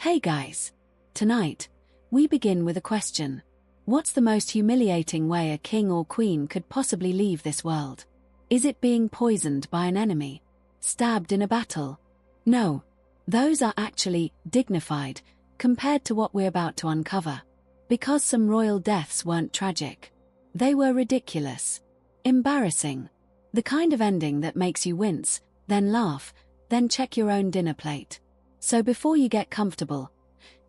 Hey guys! Tonight, we begin with a question. What's the most humiliating way a king or queen could possibly leave this world? Is it being poisoned by an enemy? Stabbed in a battle? No. Those are actually dignified compared to what we're about to uncover. Because some royal deaths weren't tragic. They were ridiculous. Embarrassing. The kind of ending that makes you wince, then laugh, then check your own dinner plate. So before you get comfortable,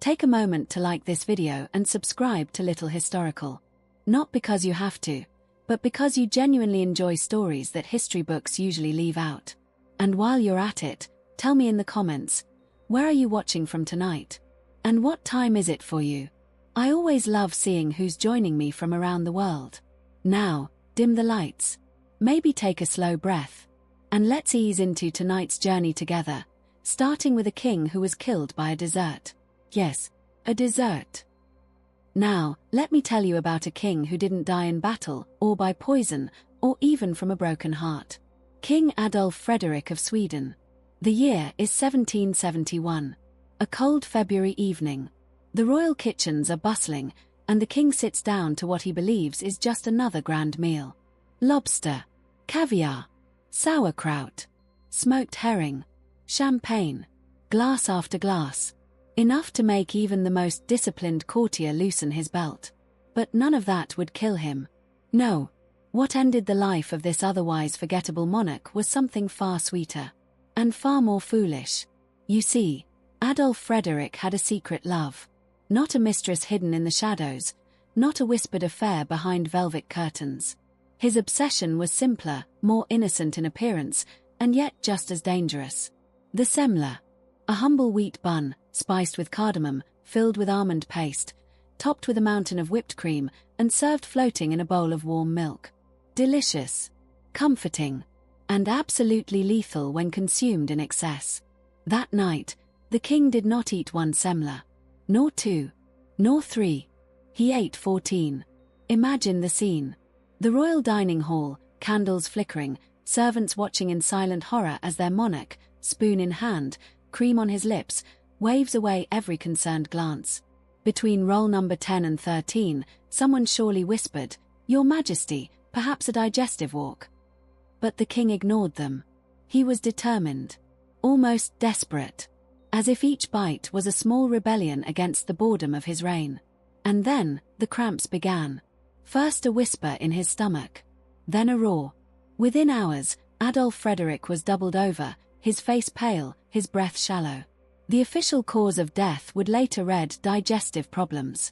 take a moment to like this video and subscribe to Little Historical. Not because you have to, but because you genuinely enjoy stories that history books usually leave out. And while you're at it, tell me in the comments, where are you watching from tonight? And what time is it for you? I always love seeing who's joining me from around the world. Now, dim the lights. Maybe take a slow breath. And let's ease into tonight's journey together, starting with a king who was killed by a dessert. Yes, a dessert. Now, let me tell you about a king who didn't die in battle, or by poison, or even from a broken heart. King Adolf Frederick of Sweden. The year is 1771. A cold February evening. The royal kitchens are bustling, and the king sits down to what he believes is just another grand meal. Lobster, caviar, sauerkraut, smoked herring, champagne, glass after glass. Enough to make even the most disciplined courtier loosen his belt. But none of that would kill him. No. What ended the life of this otherwise forgettable monarch was something far sweeter. And far more foolish. You see, Adolf Frederick had a secret love. Not a mistress hidden in the shadows, not a whispered affair behind velvet curtains. His obsession was simpler, more innocent in appearance, and yet just as dangerous. The semler. A humble wheat bun, spiced with cardamom, filled with almond paste, topped with a mountain of whipped cream, and served floating in a bowl of warm milk. Delicious, comforting, and absolutely lethal when consumed in excess. That night, the king did not eat one semler. Nor two. Nor three. He ate 14. Imagine the scene. The royal dining hall, candles flickering, servants watching in silent horror as their monarch, spoon in hand, cream on his lips, waves away every concerned glance. Between roll number 10 and 13, someone surely whispered, "Your Majesty, perhaps a digestive walk." But the king ignored them. He was determined. Almost desperate. As if each bite was a small rebellion against the boredom of his reign. And then, the cramps began. First a whisper in his stomach. Then a roar. Within hours, Adolf Frederick was doubled over, his face pale, his breath shallow. The official cause of death would later read digestive problems.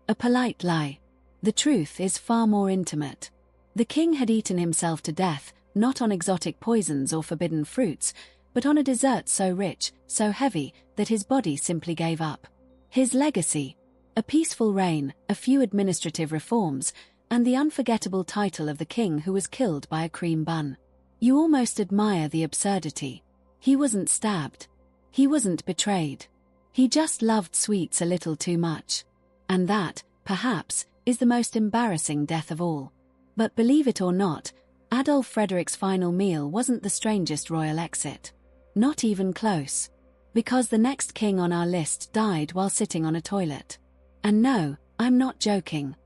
A polite lie. The truth is far more intimate. The king had eaten himself to death, not on exotic poisons or forbidden fruits, but on a dessert so rich, so heavy, that his body simply gave up. His legacy. A peaceful reign, a few administrative reforms, and the unforgettable title of the king who was killed by a cream bun. You almost admire the absurdity. He wasn't stabbed. He wasn't betrayed. He just loved sweets a little too much. And that, perhaps, is the most embarrassing death of all. But believe it or not, Adolf Frederick's final meal wasn't the strangest royal exit. Not even close. Because the next king on our list died while sitting on a toilet. And no, I'm not joking.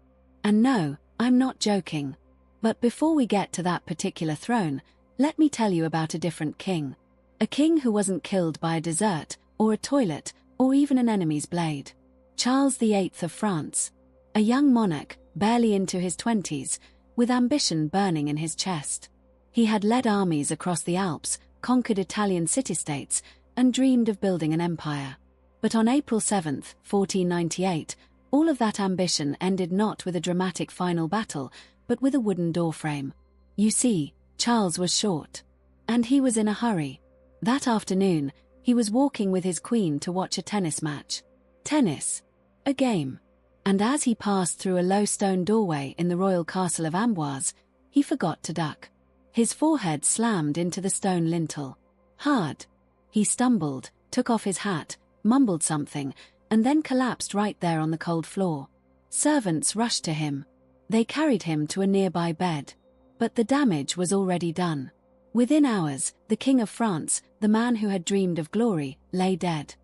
And no, I'm not joking. But before we get to that particular throne, let me tell you about a different king. A king who wasn't killed by a dessert, or a toilet, or even an enemy's blade. Charles VIII of France. A young monarch, barely into his 20s, with ambition burning in his chest. He had led armies across the Alps, conquered Italian city-states, and dreamed of building an empire. But on April 7, 1498, all of that ambition ended not with a dramatic final battle, but with a wooden doorframe. You see, Charles was short. And he was in a hurry. That afternoon, he was walking with his queen to watch a tennis match. Tennis. A game. And as he passed through a low stone doorway in the royal castle of Amboise, he forgot to duck. His forehead slammed into the stone lintel. Hard. He stumbled, took off his hat, mumbled something, and then collapsed right there on the cold floor. Servants rushed to him. They carried him to a nearby bed. But the damage was already done. Within hours, the King of France, the man who had dreamed of glory, lay dead.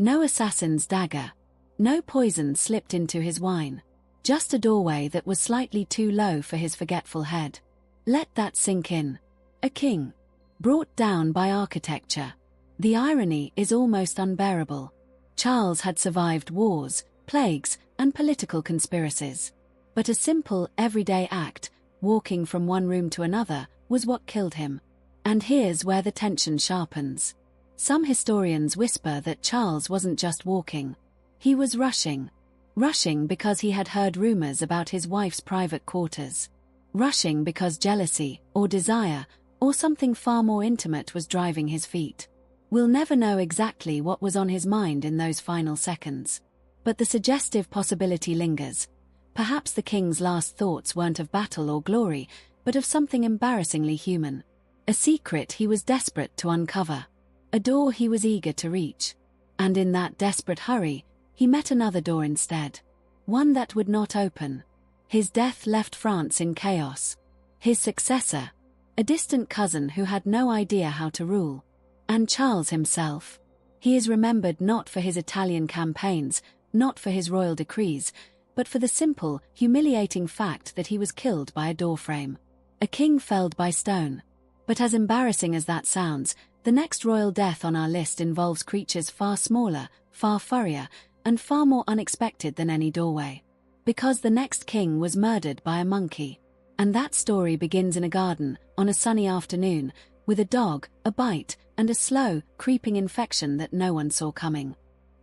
No assassin's dagger. No poison slipped into his wine. Just a doorway that was slightly too low for his forgetful head. Let that sink in. A king. Brought down by architecture. The irony is almost unbearable. Charles had survived wars, plagues, and political conspiracies. But a simple, everyday act, walking from one room to another, was what killed him. And here's where the tension sharpens. Some historians whisper that Charles wasn't just walking. He was rushing. Rushing because he had heard rumors about his wife's private quarters. Rushing because jealousy, or desire, or something far more intimate was driving his feet. We'll never know exactly what was on his mind in those final seconds. But the suggestive possibility lingers. Perhaps the king's last thoughts weren't of battle or glory, but of something embarrassingly human. A secret he was desperate to uncover. A door he was eager to reach. And in that desperate hurry, he met another door instead. One that would not open. His death left France in chaos. His successor, a distant cousin who had no idea how to rule. And Charles himself. He is remembered not for his Italian campaigns, not for his royal decrees, but for the simple, humiliating fact that he was killed by a doorframe. A king felled by stone. But as embarrassing as that sounds, the next royal death on our list involves creatures far smaller, far furrier, and far more unexpected than any doorway. Because the next king was murdered by a monkey. And that story begins in a garden, on a sunny afternoon, with a dog, a bite, and a slow, creeping infection that no one saw coming.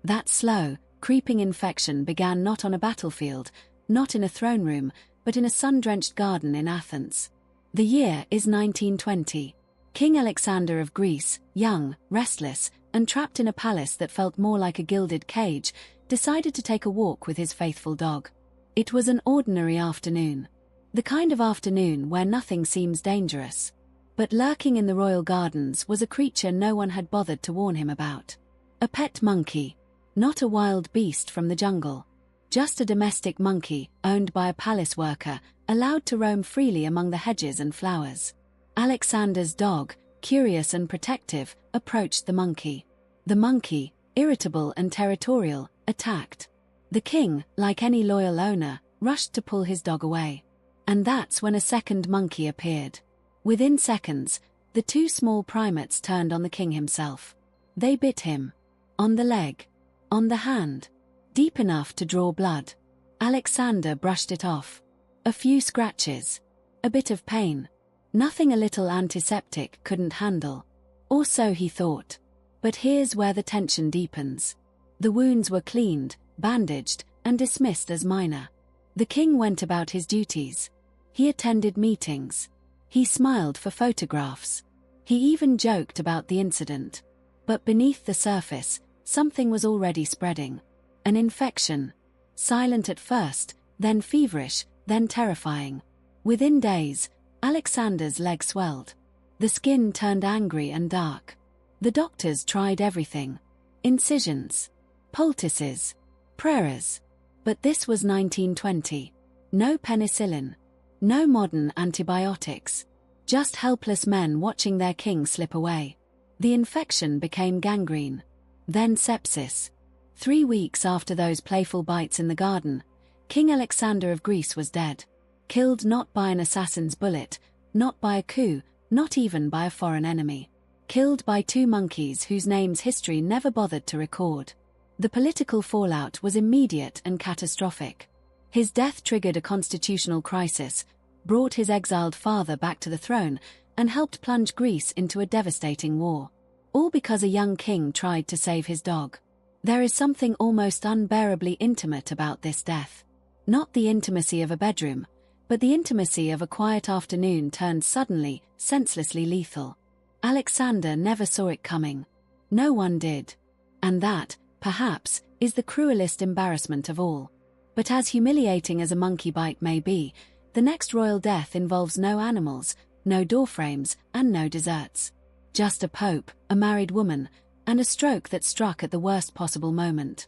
That slow, creeping infection began not on a battlefield, not in a throne room, but in a sun-drenched garden in Athens. The year is 1920. King Alexander of Greece, young, restless, and trapped in a palace that felt more like a gilded cage, decided to take a walk with his faithful dog. It was an ordinary afternoon. The kind of afternoon where nothing seems dangerous. But lurking in the royal gardens was a creature no one had bothered to warn him about. A pet monkey. Not a wild beast from the jungle. Just a domestic monkey, owned by a palace worker, allowed to roam freely among the hedges and flowers. Alexander's dog, curious and protective, approached the monkey. The monkey, irritable and territorial, attacked. The king, like any loyal owner, rushed to pull his dog away. And that's when a second monkey appeared. Within seconds, the two small primates turned on the king himself. They bit him. On the leg. On the hand. Deep enough to draw blood. Alexander brushed it off. A few scratches. A bit of pain. Nothing a little antiseptic couldn't handle. Or so he thought. But here's where the tension deepens. The wounds were cleaned, bandaged, and dismissed as minor. The king went about his duties. He attended meetings. He smiled for photographs. He even joked about the incident. But beneath the surface, something was already spreading. An infection. Silent at first, then feverish, then terrifying. Within days, Alexander's leg swelled. The skin turned angry and dark. The doctors tried everything. Incisions. Poultices. Prayers. But this was 1920. No penicillin. No modern antibiotics. Just helpless men watching their king slip away. The infection became gangrene. Then sepsis. 3 weeks after those playful bites in the garden, King Alexander of Greece was dead. Killed not by an assassin's bullet, not by a coup, not even by a foreign enemy. Killed by two monkeys whose names history never bothered to record. The political fallout was immediate and catastrophic. His death triggered a constitutional crisis, brought his exiled father back to the throne, and helped plunge Greece into a devastating war. All because a young king tried to save his dog. There is something almost unbearably intimate about this death. Not the intimacy of a bedroom, but the intimacy of a quiet afternoon turned suddenly, senselessly lethal. Alexander never saw it coming. No one did. And that, perhaps, is the cruelest embarrassment of all. But as humiliating as a monkey bite may be, the next royal death involves no animals, no doorframes, and no desserts. Just a pope, a married woman, and a stroke that struck at the worst possible moment.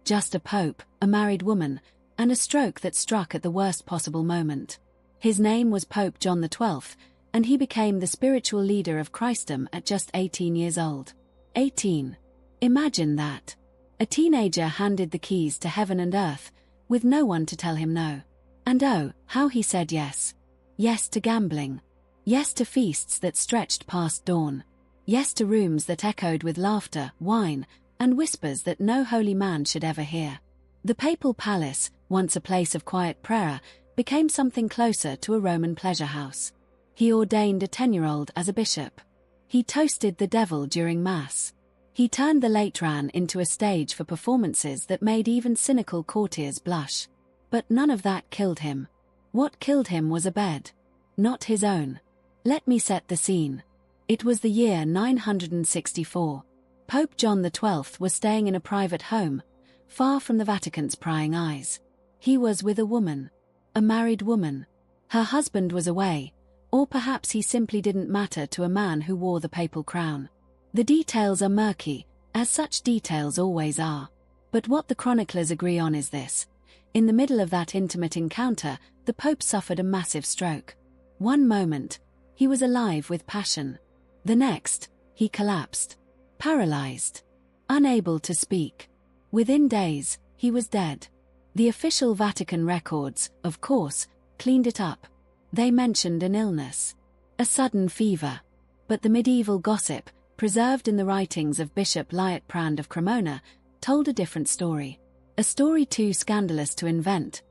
Just a pope, a married woman, and a stroke that struck at the worst possible moment. His name was Pope John XII, and he became the spiritual leader of Christendom at just 18 years old. 18. Imagine that. A teenager handed the keys to heaven and earth, with no one to tell him no. And oh, how he said yes. Yes to gambling. Yes to feasts that stretched past dawn. Yes to rooms that echoed with laughter, wine, and whispers that no holy man should ever hear. The papal palace, once a place of quiet prayer, became something closer to a Roman pleasure house. He ordained a 10-year-old as a bishop. He toasted the devil during Mass. He turned the Lateran into a stage for performances that made even cynical courtiers blush. But none of that killed him. What killed him was a bed. Not his own. Let me set the scene. It was the year 964. Pope John XII was staying in a private home, far from the Vatican's prying eyes. He was with a woman. A married woman. Her husband was away, or perhaps he simply didn't matter to a man who wore the papal crown. The details are murky, as such details always are. But what the chroniclers agree on is this. In the middle of that intimate encounter, the Pope suffered a massive stroke. One moment, he was alive with passion. The next, he collapsed. Paralyzed. Unable to speak. Within days, he was dead. The official Vatican records, of course, cleaned it up. They mentioned an illness. A sudden fever. But the medieval gossip, preserved in the writings of Bishop Liutprand of Cremona, told a different story. A story too scandalous to invent,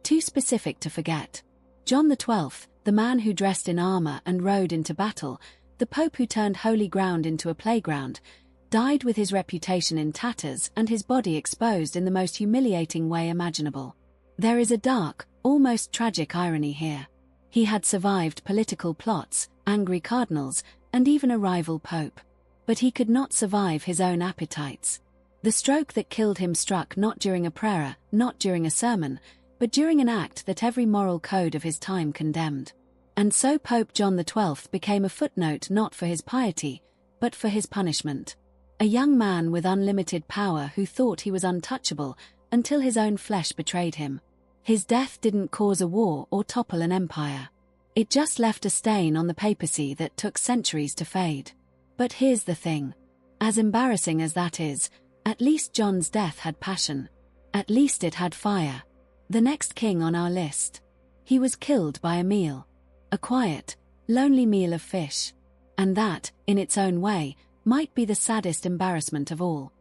too specific to forget. John XII, the man who dressed in armor and rode into battle, the Pope who turned holy ground into a playground, died with his reputation in tatters and his body exposed in the most humiliating way imaginable. There is a dark, almost tragic irony here. He had survived political plots, angry cardinals, and even a rival pope. But he could not survive his own appetites. The stroke that killed him struck not during a prayer, not during a sermon, but during an act that every moral code of his time condemned. And so Pope John XII became a footnote not for his piety, but for his punishment. A young man with unlimited power who thought he was untouchable until his own flesh betrayed him. His death didn't cause a war or topple an empire. It just left a stain on the papacy that took centuries to fade. But here's the thing. As embarrassing as that is, at least John's death had passion. At least it had fire. The next king on our list. He was killed by a meal. A quiet, lonely meal of fish. And that, in its own way, might be the saddest embarrassment of all.